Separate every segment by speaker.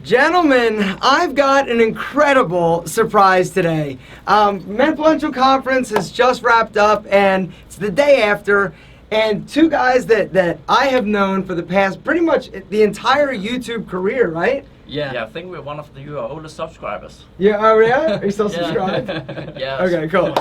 Speaker 1: Gentlemen, I've got an incredible surprise today. Influential Conference has just wrapped up, and it's the day after, and two guys that I have known for the past pretty much the entire YouTube career, right?
Speaker 2: Yeah, I think we're one of your oldest subscribers.
Speaker 1: Yeah, oh yeah? Are you still subscribed?
Speaker 2: Yeah.
Speaker 1: Okay, cool.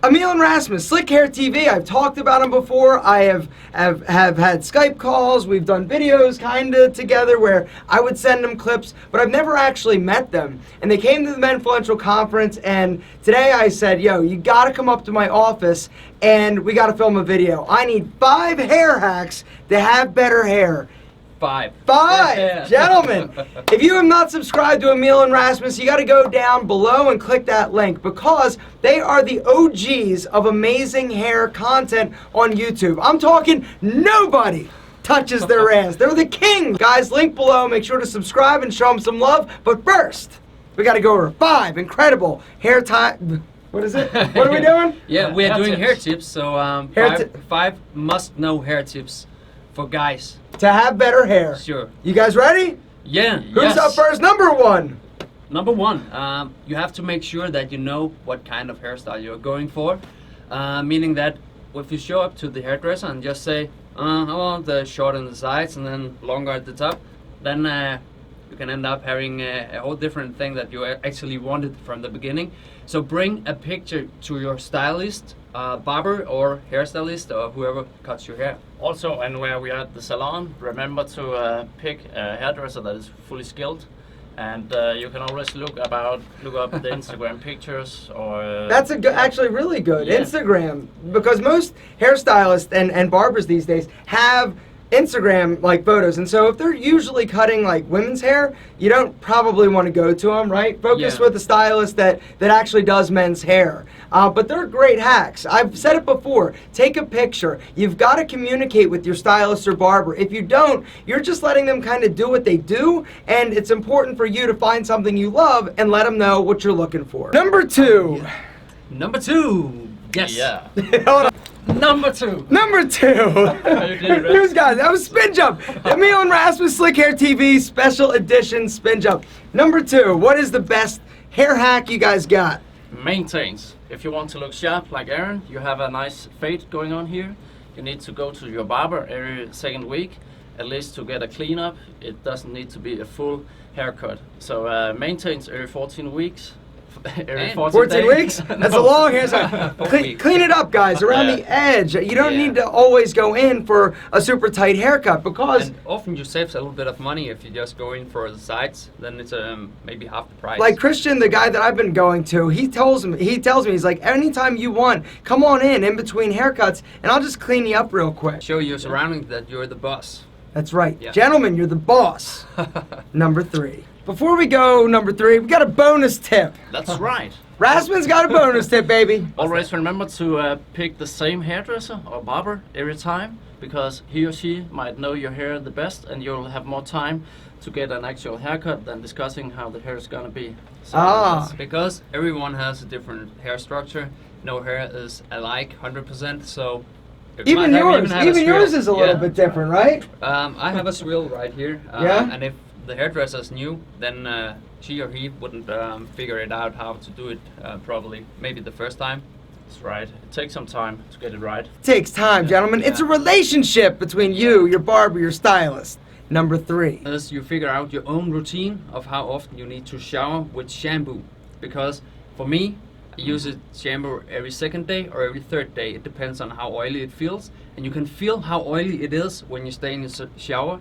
Speaker 1: Emil Rasmus, Slikhaar TV. I've talked about him before. I have had Skype calls. We've done videos kind of together where I would send them clips, but I've never actually met them. And they came to the Influential Conference, and today I said, yo, you got to come up to my office and we got to film a video. I need 5 hair hacks to have better hair.
Speaker 2: 5.
Speaker 1: Yeah. Gentlemen, if you have not subscribed to Emil and Rasmus, you got to go down below and click that link because they are the OGs of amazing hair content on YouTube. I'm talking nobody touches their ass. They're the king. Guys, link below. Make sure to subscribe and show them some love. But first, we got to go over 5 incredible hair time. What is it? What are we doing?
Speaker 3: Yeah, we are doing hair tips. So 5 must-know hair tips for guys.
Speaker 1: To have better hair.
Speaker 3: Sure.
Speaker 1: You guys ready?
Speaker 3: Yeah.
Speaker 1: Who's up first? Number 1.
Speaker 3: Number 1, you have to make sure that you know what kind of hairstyle you're going for. Meaning that if you show up to the hairdresser and just say, I want the short on the sides and then longer at the top, then you can end up having a whole different thing that you actually wanted from the beginning. So bring a picture to your stylist, barber or hairstylist or whoever cuts your hair.
Speaker 2: Also, and where we are at the salon, remember to pick a hairdresser that is fully skilled. And you can always look up the Instagram pictures or...
Speaker 1: That's actually really good.
Speaker 2: Yeah.
Speaker 1: Instagram, because most hairstylists and barbers these days have Instagram like photos, and so if they're usually cutting like women's hair, you don't probably want to go to them, right? Focus with a stylist that actually does men's hair. But they're great hacks. I've said it before. Take a picture. You've got to communicate with your stylist or barber. If you don't, you're just letting them kind of do what they do, and it's important for you to find something you love and let them know what you're looking for. Number 2.
Speaker 3: Number 2. Yes.
Speaker 2: Yeah.
Speaker 1: Hold on.
Speaker 3: Number 2.
Speaker 1: Number 2. Here's guys. That was spin jump. Emil and Rasmus Slikhaar TV special edition spin jump. Number 2. What is the best hair hack you guys got?
Speaker 2: Maintains. If you want to look sharp like Aaron, you have a nice fade going on here. You need to go to your barber every second week, at least to get a cleanup. It doesn't need to be a full haircut. So maintains every 14 weeks. Every
Speaker 1: 14 weeks? That's a long hairstyle. Clean it up, guys, around the edge. You don't need to always go in for a super tight haircut because...
Speaker 3: And often you save a little bit of money if you just go in for the sides. Then it's maybe half the price.
Speaker 1: Like Christian, the guy that I've been going to, he tells me, he's like, anytime you want, come on in between haircuts, and I'll just clean you up real quick.
Speaker 3: Show your surroundings that you're the boss.
Speaker 1: That's right. Yeah. Gentlemen, you're the boss. Number 3. Before we go, number 3, we got a bonus tip.
Speaker 2: That's right.
Speaker 1: Rasmus got a bonus tip, baby.
Speaker 2: Always remember to pick the same hairdresser or barber every time, because he or she might know your hair the best, and you'll have more time to get an actual haircut than discussing how the hair is gonna be. So
Speaker 3: because everyone has a different hair structure. No hair is alike 100%. So
Speaker 1: even yours is a little bit different, right?
Speaker 3: I have a swill right here. And if the hairdresser is new, then she or he wouldn't figure it out how to do it probably maybe the first time.
Speaker 2: That's right. It takes some time to get it right.
Speaker 1: It takes time, gentlemen. Yeah. It's a relationship between you, your barber, your stylist. Number 3.
Speaker 3: As you figure out your own routine of how often you need to shower with shampoo. Because for me, I use a shampoo every 2nd day or every 3rd day. It depends on how oily it feels. And you can feel how oily it is when you stay in the shower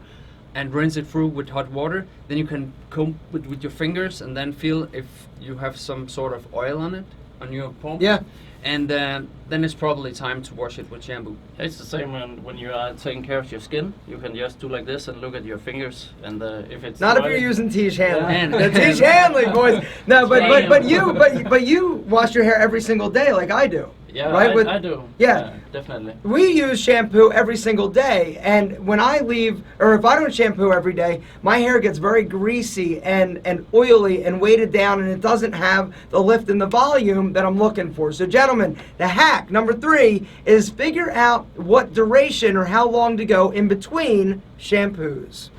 Speaker 3: and rinse it through with hot water. Then you can comb it with your fingers and then feel if you have some sort of oil on it, on your palm.
Speaker 1: Yeah.
Speaker 3: And then it's probably time to wash it with shampoo.
Speaker 2: It's the same when you are taking care of your skin. You can just do like this and look at your fingers, and if it's
Speaker 1: not if you're using Tiege Hanley. Tiege Hanley, boys. No, but you wash your hair every single day, like I do.
Speaker 2: Yeah,
Speaker 1: right?
Speaker 2: I do.
Speaker 1: Yeah,
Speaker 2: definitely.
Speaker 1: We use shampoo every single day, and when I leave, or if I don't shampoo every day, my hair gets very greasy and oily and weighted down, and it doesn't have the lift and the volume that I'm looking for. So, gentlemen, the hack number 3 is figure out what duration or how long to go in between shampoos.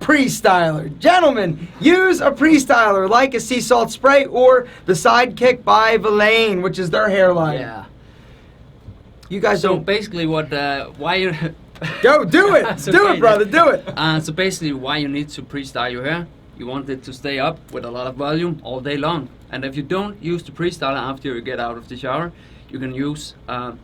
Speaker 1: pre-styler. Gentlemen, use a pre-styler like a sea salt spray or the Sidekick by Villain, which is their hairline.
Speaker 3: Yeah.
Speaker 1: You guys
Speaker 3: So
Speaker 1: don't...
Speaker 3: basically, why you
Speaker 1: Go, do it!
Speaker 3: So
Speaker 1: Do it,
Speaker 3: crazy.
Speaker 1: brother, do it!
Speaker 3: So basically, why you need to pre-style your hair? You want it to stay up with a lot of volume all day long. And if you don't use the pre-styler after you get out of the shower, you can use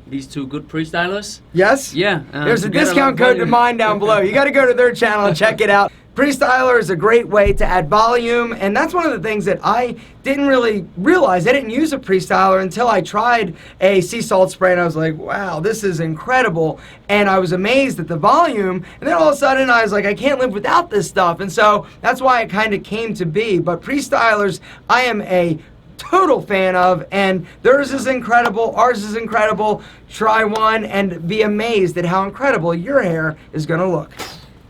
Speaker 3: these two good pre-stylers.
Speaker 1: Yes?
Speaker 3: Yeah.
Speaker 1: There's
Speaker 3: to
Speaker 1: a
Speaker 3: get lot
Speaker 1: discount
Speaker 3: of
Speaker 1: code to
Speaker 3: volume.
Speaker 1: mine down below. You got to go to their channel and check it out. Pre-styler is a great way to add volume, and that's one of the things that I didn't really realize. I didn't use a pre-styler until I tried a sea salt spray, and I was like, wow, this is incredible. And I was amazed at the volume, and then all of a sudden I was like, I can't live without this stuff. And so that's why it kind of came to be. But pre-stylers, I am a total fan of, and theirs is incredible, ours is incredible. Try one and be amazed at how incredible your hair is going to look.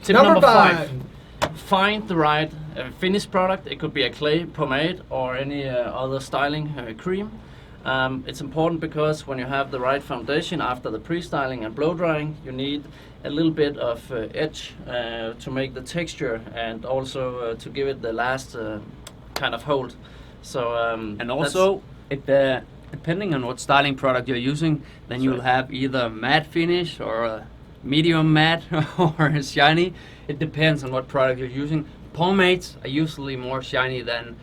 Speaker 2: Tip number 5. Find the right finished product. It could be a clay pomade or any other styling cream. It's important because when you have the right foundation after the pre-styling and blow drying, you need a little bit of edge to make the texture and also to give it the last kind of hold. So
Speaker 3: And also, depending on what styling product you're using, then you'll have either matte finish or a medium matte or shiny. It depends on what product you're using. Pomades are usually more shiny than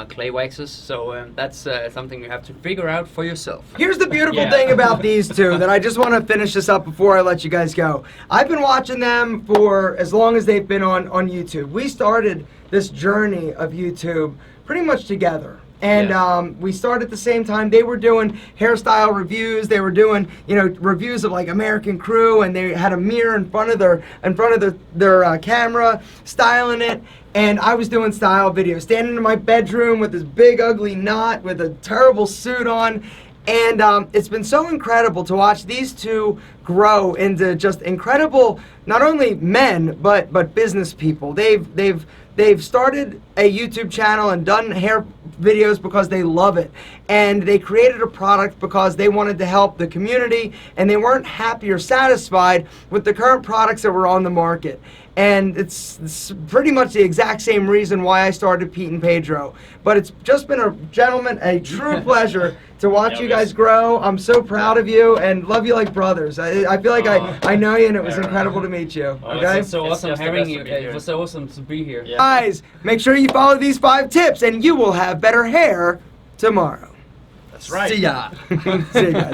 Speaker 3: clay waxes, so that's something you have to figure out for yourself.
Speaker 1: Here's the beautiful
Speaker 2: Yeah.
Speaker 1: thing about these two that I just want to finish this up before I let you guys go. I've been watching them for as long as they've been on YouTube. We started this journey of YouTube pretty much together. And
Speaker 2: Yes.
Speaker 1: we started at the same time. They were doing hairstyle reviews. They were doing, reviews of like American Crew, and they had a mirror in front of their camera, styling it. And I was doing style videos, standing in my bedroom with this big ugly knot with a terrible suit on. And it's been so incredible to watch these two grow into just incredible, not only men but business people. They've started a YouTube channel and done hair videos because they love it, and they created a product because they wanted to help the community, and they weren't happy or satisfied with the current products that were on the market. And it's pretty much the exact same reason why I started Pete and Pedro. But it's just been a true pleasure to watch you guys grow. I'm so proud of you and love you like brothers. I feel like I know you, and it was incredible to meet you. Okay?
Speaker 3: It's so
Speaker 2: It's
Speaker 3: awesome
Speaker 2: just the
Speaker 3: having
Speaker 2: best
Speaker 3: you.
Speaker 2: to be here.
Speaker 3: It was so awesome to be here.
Speaker 2: Yeah.
Speaker 1: Guys, make sure you follow these 5 tips, and you will have better hair tomorrow.
Speaker 2: That's right.
Speaker 1: See ya. See you guys.